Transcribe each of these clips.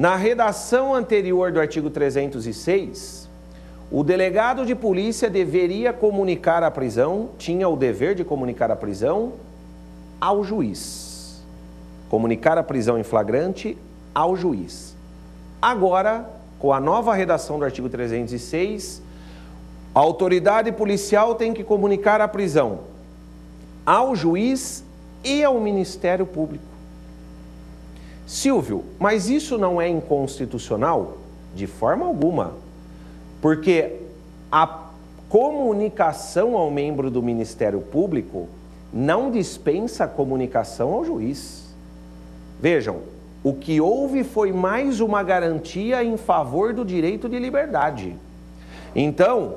Na redação anterior do artigo 306, o delegado de polícia deveria comunicar a prisão, tinha o dever de comunicar a prisão ao juiz. Comunicar a prisão em flagrante ao juiz. Agora, com a nova redação do artigo 306, a autoridade policial tem que comunicar a prisão ao juiz e ao Ministério Público. Silvio, mas isso não é inconstitucional? De forma alguma, porque a comunicação ao membro do Ministério Público não dispensa a comunicação ao juiz. Vejam, o que houve foi mais uma garantia em favor do direito de liberdade. Então,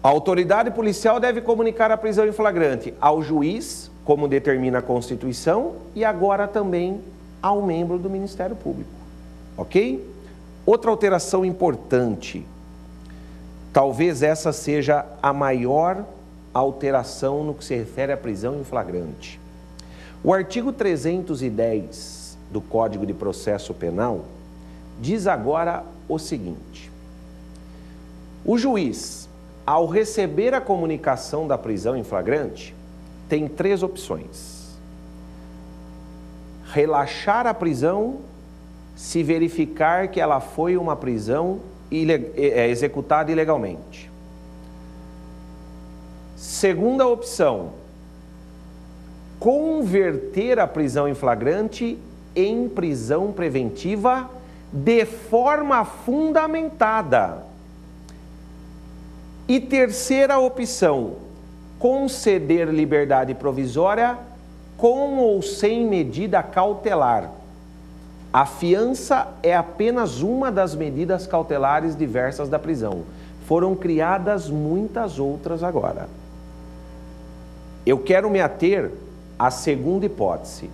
a autoridade policial deve comunicar a prisão em flagrante ao juiz, como determina a Constituição, e agora também ao membro do Ministério Público. Ok? Outra alteração importante, talvez essa seja a maior alteração no que se refere à prisão em flagrante. O artigo 310 do Código de Processo Penal diz agora o seguinte: o juiz, ao receber a comunicação da prisão em flagrante, tem três opções: relaxar a prisão se verificar que ela foi uma prisão executada ilegalmente. Segunda opção, converter a prisão em flagrante em prisão preventiva de forma fundamentada. E terceira opção, conceder liberdade provisória com ou sem medida cautelar. A fiança é apenas uma das medidas cautelares diversas da prisão. Foram criadas muitas outras agora. Eu quero me ater à segunda hipótese.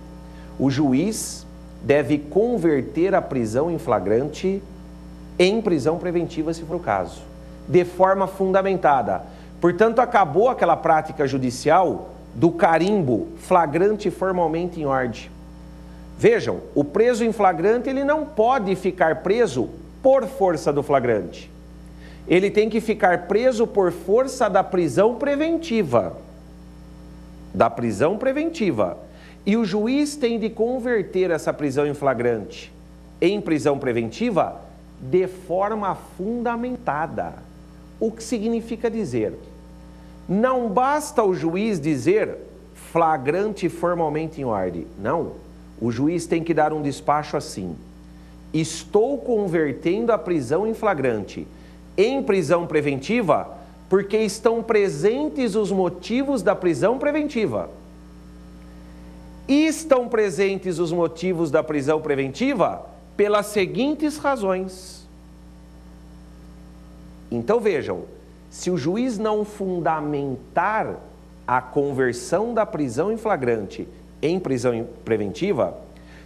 O juiz deve converter a prisão em flagrante em prisão preventiva, se for o caso, de forma fundamentada. Portanto, acabou aquela prática judicial do carimbo flagrante formalmente em ordem. Vejam, o preso em flagrante, ele não pode ficar preso por força do flagrante. Ele tem que ficar preso por força da prisão preventiva. Da prisão preventiva. E o juiz tem de converter essa prisão em flagrante em prisão preventiva de forma fundamentada. O que significa dizer? Não basta o juiz dizer flagrante formalmente em ordem. Não. O juiz tem que dar um despacho assim: estou convertendo a prisão em flagrante em prisão preventiva porque estão presentes os motivos da prisão preventiva. E estão presentes os motivos da prisão preventiva pelas seguintes razões. Então vejam, se o juiz não fundamentar a conversão da prisão em flagrante em prisão preventiva,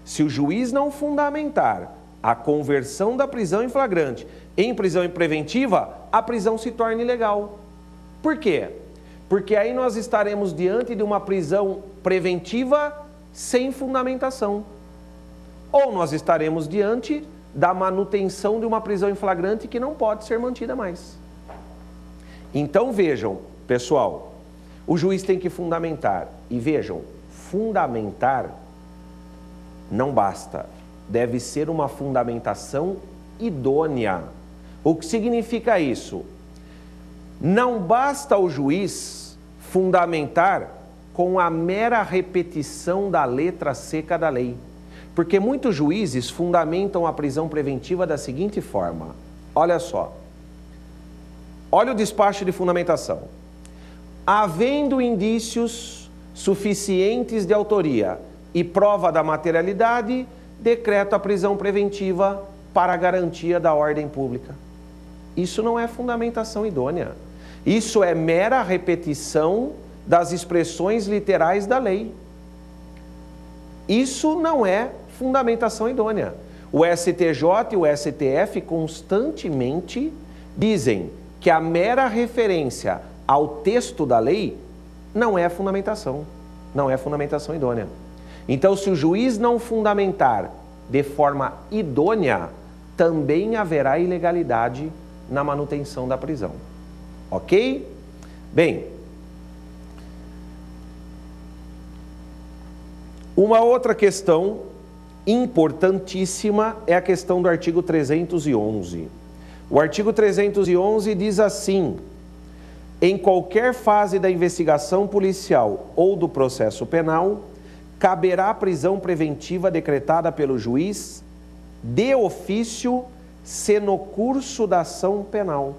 se o juiz não fundamentar a conversão da prisão em flagrante em prisão preventiva, a prisão se torna ilegal. Por quê? Porque aí nós estaremos diante de uma prisão preventiva sem fundamentação. Ou nós estaremos diante da manutenção de uma prisão em flagrante que não pode ser mantida mais. Então vejam, pessoal, o juiz tem que fundamentar. E vejam, fundamentar não basta. Deve ser uma fundamentação idônea. O que significa isso? Não basta o juiz fundamentar com a mera repetição da letra seca da lei. Porque muitos juízes fundamentam a prisão preventiva da seguinte forma. Olha só. Olha o despacho de fundamentação. Havendo indícios suficientes de autoria e prova da materialidade, decreto a prisão preventiva para a garantia da ordem pública. Isso não é fundamentação idônea. Isso é mera repetição das expressões literais da lei. Isso não é fundamentação idônea. O STJ e o STF constantemente dizem que a mera referência ao texto da lei não é fundamentação idônea. Então, se o juiz não fundamentar de forma idônea, também haverá ilegalidade na manutenção da prisão. Ok? Bem, uma outra questão importantíssima é a questão do artigo 311. O artigo 311 diz assim: em qualquer fase da investigação policial ou do processo penal, caberá a prisão preventiva decretada pelo juiz de ofício, se no curso da ação penal.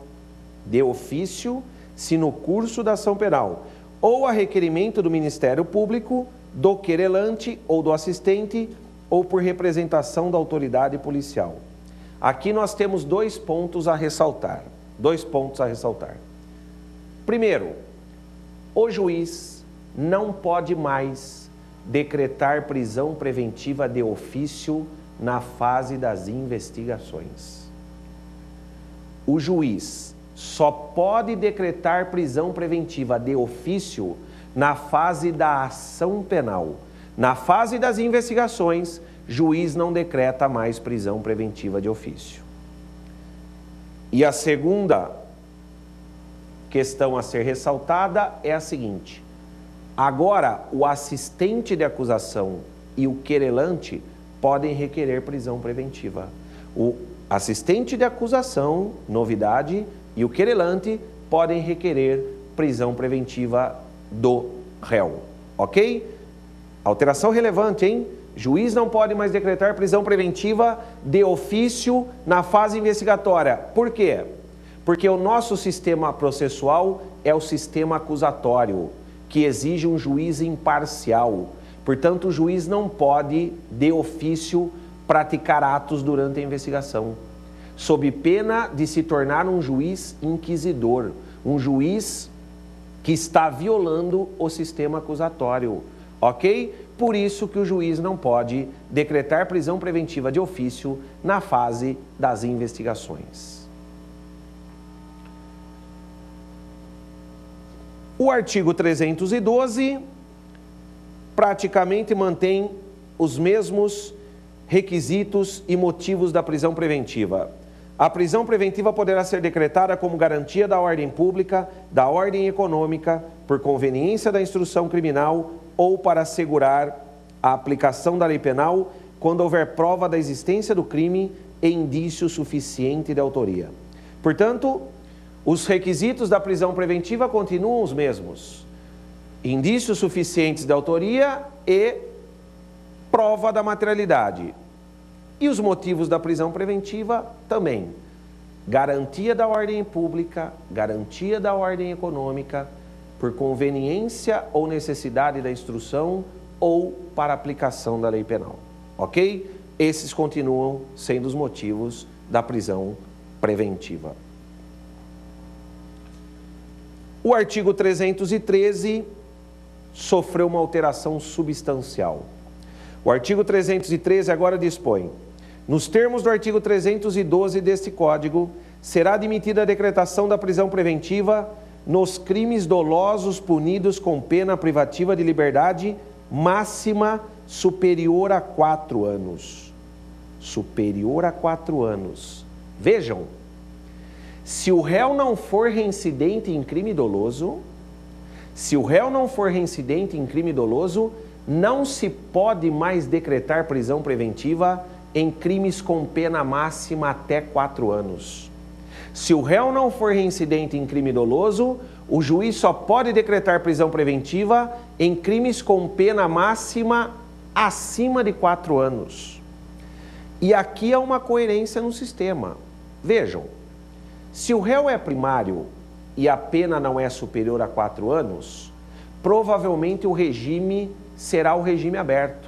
De ofício, se no curso da ação penal, ou a requerimento do Ministério Público, do querelante ou do assistente, ou por representação da autoridade policial. Aqui nós temos dois pontos a ressaltar. Primeiro, o juiz não pode mais decretar prisão preventiva de ofício na fase das investigações. O juiz só pode decretar prisão preventiva de ofício na fase da ação penal. Na fase das investigações, juiz não decreta mais prisão preventiva de ofício. E a segunda questão a ser ressaltada é a seguinte: agora o assistente de acusação e o querelante podem requerer prisão preventiva. O assistente de acusação, novidade, e o querelante podem requerer prisão preventiva do réu. Ok? Alteração relevante, hein? Juiz não pode mais decretar prisão preventiva de ofício na fase investigatória. Por quê? Porque o nosso sistema processual é o sistema acusatório, que exige um juiz imparcial. Portanto, o juiz não pode, de ofício, praticar atos durante a investigação, sob pena de se tornar um juiz inquisidor, um juiz que está violando o sistema acusatório, ok? Por isso que o juiz não pode decretar prisão preventiva de ofício na fase das investigações. O artigo 312 praticamente mantém os mesmos requisitos e motivos da prisão preventiva. A prisão preventiva poderá ser decretada como garantia da ordem pública, da ordem econômica, por conveniência da instrução criminal ou para assegurar a aplicação da lei penal quando houver prova da existência do crime e indício suficiente de autoria. Portanto, os requisitos da prisão preventiva continuam os mesmos: indícios suficientes de autoria e prova da materialidade. E os motivos da prisão preventiva também: garantia da ordem pública, garantia da ordem econômica, por conveniência ou necessidade da instrução ou para aplicação da lei penal. Ok? Esses continuam sendo os motivos da prisão preventiva. O artigo 313 sofreu uma alteração substancial. O artigo 313 agora dispõe: nos termos do artigo 312 deste Código, será admitida a decretação da prisão preventiva nos crimes dolosos punidos com pena privativa de liberdade máxima superior a 4 anos. Superior a 4 anos. Vejam, se o réu não for reincidente em crime doloso, não se pode mais decretar prisão preventiva em crimes com pena máxima até 4 anos. Se o réu não for reincidente em crime doloso, o juiz só pode decretar prisão preventiva em crimes com pena máxima acima de 4 anos. E aqui há uma coerência no sistema. Vejam, se o réu é primário e a pena não é superior a 4 anos, provavelmente o regime será o regime aberto.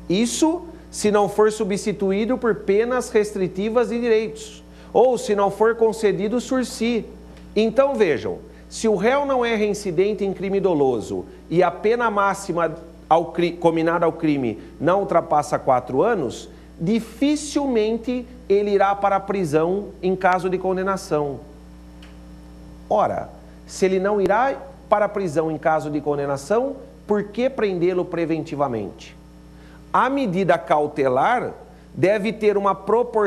Isso se não for substituído por penas restritivas de direitos, ou se não for concedido sursi. Então vejam, se o réu não é reincidente em crime doloso e a pena máxima combinada ao crime não ultrapassa 4 anos, dificilmente ele irá para a prisão em caso de condenação. Ora, se ele não irá para a prisão em caso de condenação, por que prendê-lo preventivamente? A medida cautelar deve ter uma proporção